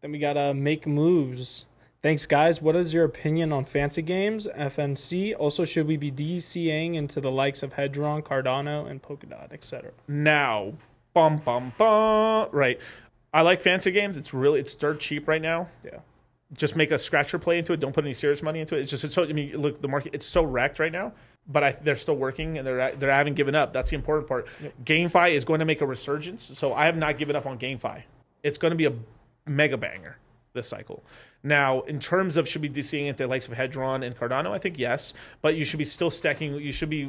Then we gotta make moves. Thanks, guys. What is your opinion on fancy games, FNC? Also, should we be DCing into the likes of Hedron, Cardano, and Polkadot, etc.? Now, bum bum bum. Right. I like fancy games. It's dirt cheap right now. Yeah. Just make a scratcher play into it. Don't put any serious money into it. It's so. I mean, look, the market. It's so wrecked right now. But they're still working and they haven't given up. That's the important part. Yep. GameFi is going to make a resurgence. So I have not given up on GameFi. It's going to be a mega banger this cycle. Now, in terms of should be DCing into the likes of Hedron and Cardano, I think yes, but you should be still stacking. You should be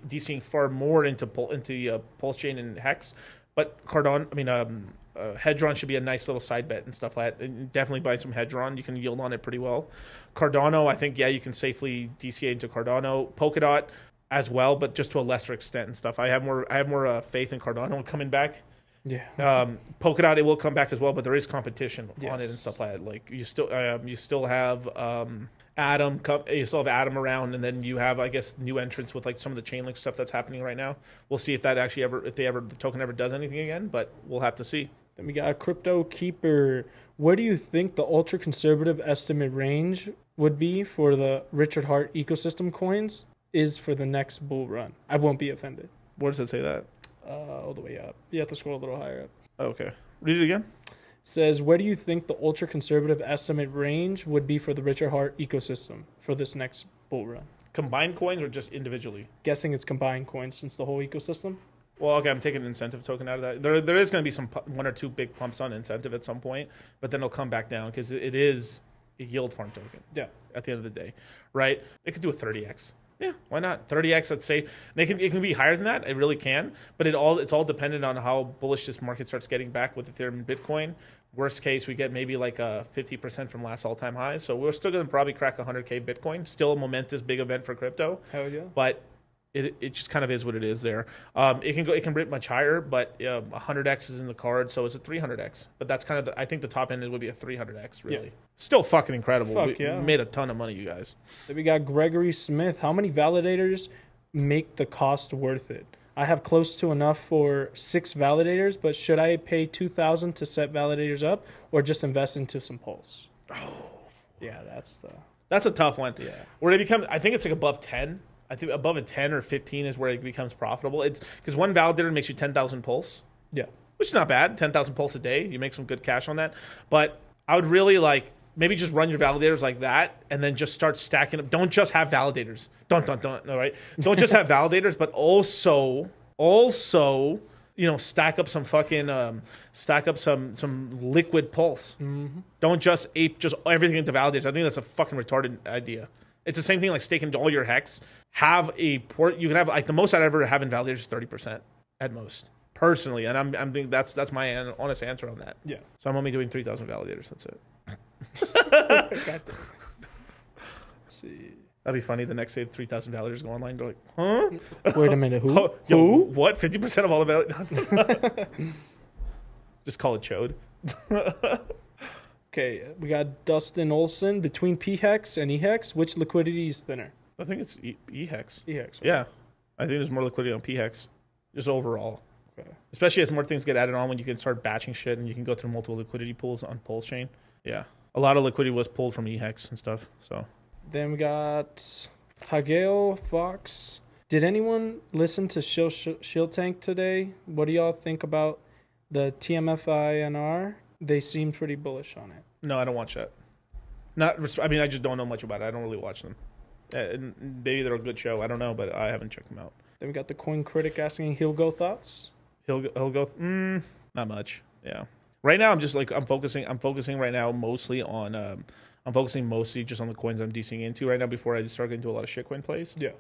DCing far more into Pulse Chain and Hex. But Hedron should be a nice little side bet and stuff like that. And definitely buy some Hedron. You can yield on it pretty well. Cardano, I think, yeah, you can safely DCA into Cardano. Polkadot as well, but just to a lesser extent and stuff. I have more faith in Cardano coming back. Yeah. Polkadot, it will come back as well, but there is competition on it and Yes. stuff like that. Like you still have you still have Atom around, and then you have, I guess, new entrants with like some of the Chainlink stuff that's happening right now. We'll see if that actually the token ever does anything again, but we'll have to see. Then we got a Crypto Keeper. What do you think the ultra conservative estimate range would be for the Richard Hart ecosystem coins is for the next bull run? I won't be offended. Where does it say that? All the way up. You have to scroll a little higher up. Okay, read it again. Says, where do you think the ultra conservative estimate range would be for the Richard Hart ecosystem for this next bull run? Combined coins or just individually? Guessing it's combined coins since the whole ecosystem. Well, okay, I'm taking an incentive token out of that. There is going to be one or two big pumps on incentive at some point, but then it'll come back down because it is a yield farm token. Yeah. At the end of the day, right? It could do a 30x. Yeah, why not? 30x, let's say. And it can be higher than that. It really can. But it's all dependent on how bullish this market starts getting back with Ethereum and Bitcoin. Worst case, we get maybe like a 50% from last all-time highs. So we're still going to probably crack 100K Bitcoin. Still a momentous big event for crypto. Hell yeah. But it just kind of is what it is there. It can rip much higher, but 100x is in the card, so it's a 300x. But that's kind of I think the top end would be a 300x, really. Yeah. Still fucking incredible. Fuck yeah. We made a ton of money, you guys. Then we got Gregory Smith. How many validators make the cost worth it? I have close to enough for 6 validators, but should I pay $2,000 to set validators up or just invest into some Pulse? Oh. Yeah, that's a tough one. Yeah. Where it becomes, I think it's like above 10. I think above a 10 or 15 is where it becomes profitable. It's because one validator makes you 10,000 Pulse. Yeah. Which is not bad. 10,000 Pulse a day. You make some good cash on that. But I would really maybe just run your validators like that and then just start stacking up. Don't just have validators. Don't. All right. Don't just have validators, but also, stack up some liquid Pulse. Mm-hmm. Don't just ape just everything into validators. I think that's a fucking retarded idea. It's the same thing like staking all your hex. Have a port. You can have like the most I'd ever have in validators is 30% at most. Personally, and I'm thinking that's my honest answer on that. Yeah. So I'm only doing 3,000 validators. That's it. Let's see. That'd be funny. The next day, 3,000 validators go online. They're like, huh? Wait a minute. Who? Who? What? 50% of all the validators? Just call it chode. Okay, we got Dustin Olson. Between PHEX and EHEX, which liquidity is thinner? I think it's EHEX. EHEX. Okay. Yeah. I think there's more liquidity on PHEX. Just overall. Okay. Especially as more things get added on when you can start batching shit and you can go through multiple liquidity pools on Pulse Chain. Yeah. A lot of liquidity was pulled from EHEX and stuff. So. Then we got Hagel Fox. Did anyone listen to Shield Tank today? What do y'all think about the TMFINR? They seem pretty bullish on it. No, I don't watch that. I just don't know much about it. I don't really watch them. Maybe they're a good show. I don't know, but I haven't checked them out. Then we got the Coin Critic asking, he'll go thoughts? He'll go. Not much. Yeah. Right now, I'm focusing right now mostly on. I'm focusing mostly just on the coins I'm DCing into right now before I start getting into a lot of shitcoin plays. Yeah.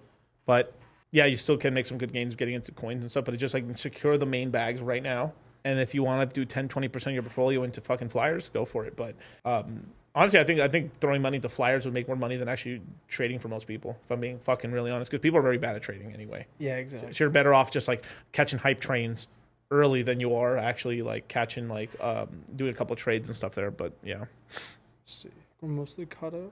But yeah, you still can make some good gains getting into coins and stuff. But it's just like secure the main bags right now. And if you want to do 10-20% of your portfolio into fucking flyers, go for it. But honestly, I think throwing money into flyers would make more money than actually trading for most people, if I'm being fucking really honest, because people are very bad at trading anyway. Yeah, exactly. So you're better off just like catching hype trains early than you are actually like catching doing a couple of trades and stuff there. But yeah. Let's see. We're mostly caught up.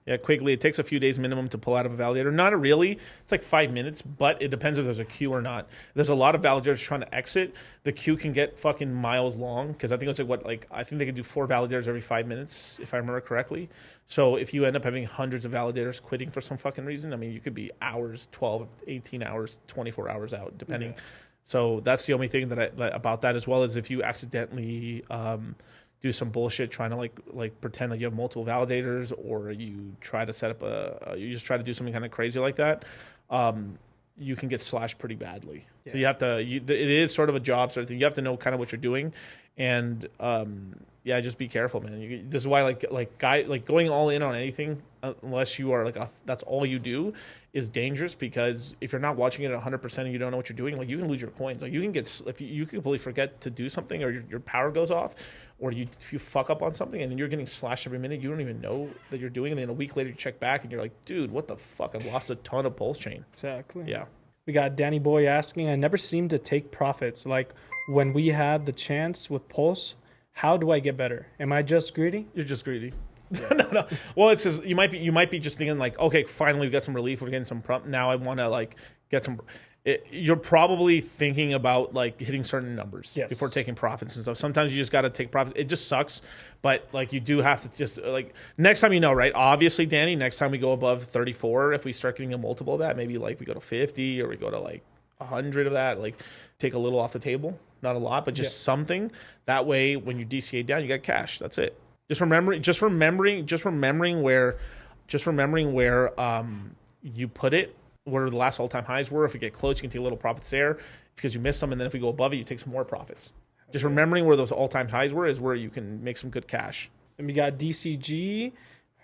Yeah, Quigley, it takes a few days minimum to pull out of a validator. Not really. It's like 5 minutes, but it depends if there's a queue or not. There's a lot of validators trying to exit. The queue can get fucking miles long because I think it's I think they can do 4 validators every 5 minutes, if I remember correctly. So if you end up having hundreds of validators quitting for some fucking reason, I mean, you could be hours, 12, 18 hours, 24 hours out, depending. Yeah. So that's the only thing about that, as well as if you accidentally do some bullshit trying to like pretend that you have multiple validators, or you try to set up you just try to do something kind of crazy like that, you can get slashed pretty badly. Yeah. So you have to it is sort of a job sort of thing. You have to know kind of what you're doing, and yeah, just be careful, man. This is why going all in on anything, unless you are that's all you do, is dangerous, because if you're not watching it at 100% and you don't know what you're doing, you can lose your coins. You can get, if you completely forget to do something, or your power goes off, or if you fuck up on something and then you're getting slashed every minute, you don't even know that you're doing it. And then a week later you check back and you're like, dude, what the fuck? I've lost a ton of pulse chain. Exactly. Yeah. We got Danny Boy asking, I never seem to take profits. Like when we had the chance with Pulse, how do I get better? Am I just greedy? You're just greedy. Yeah. No. Well, it's just, you might be just thinking okay, finally we got some relief. We're getting some prompt. Now I want to get some. You're probably thinking about hitting certain numbers before taking profits and stuff. Sometimes you just got to take profits. It just sucks, but you do have to just next time, right? Obviously, Danny, next time we go above 34, if we start getting a multiple of that, maybe we go to 50 or we go to 100 of that, take a little off the table, not a lot, but just something. That way, when you DCA down, you got cash. That's it. Just remembering where you put it, where the last all-time highs were. If you get close, you can take a little profits there because you missed them, and then if we go above it, you take some more profits. Just remembering where those all-time highs were is where you can make some good cash. And we got DCG.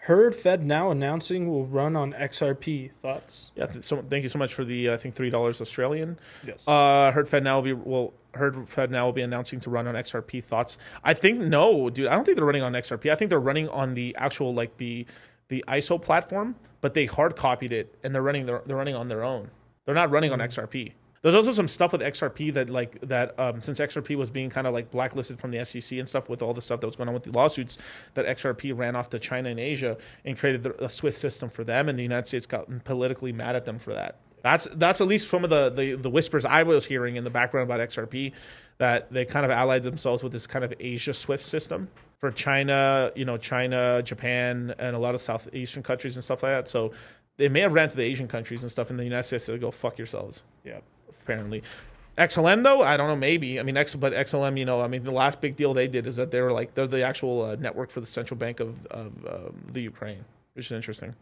Heard Fed now announcing will run on XRP. Thoughts? Yeah, thank you so much for the I think $3 Australian. Yes. Heard Fed now will be announcing to run on XRP. Thoughts? I think no, dude. I don't think they're running on XRP. I think they're running on the actual the ISO platform, but they hard copied it and they're running on their own. They're not running on XRP. There's also some stuff with XRP that since XRP was being kind of blacklisted from the SEC and stuff with all the stuff that was going on with the lawsuits, that XRP ran off to China and Asia and created a Swiss system for them, and the United States got politically mad at them for that. That's at least some of the whispers I was hearing in the background about XRP, that they kind of allied themselves with this kind of Asia SWIFT system for China, China, Japan, and a lot of Southeastern countries and stuff like that. So they may have ran to the Asian countries and stuff, and the United States said, go fuck yourselves. Yeah. Apparently. XLM though, I don't know, maybe. But XLM, the last big deal they did is that they're the actual network for the central bank of the Ukraine, which is interesting.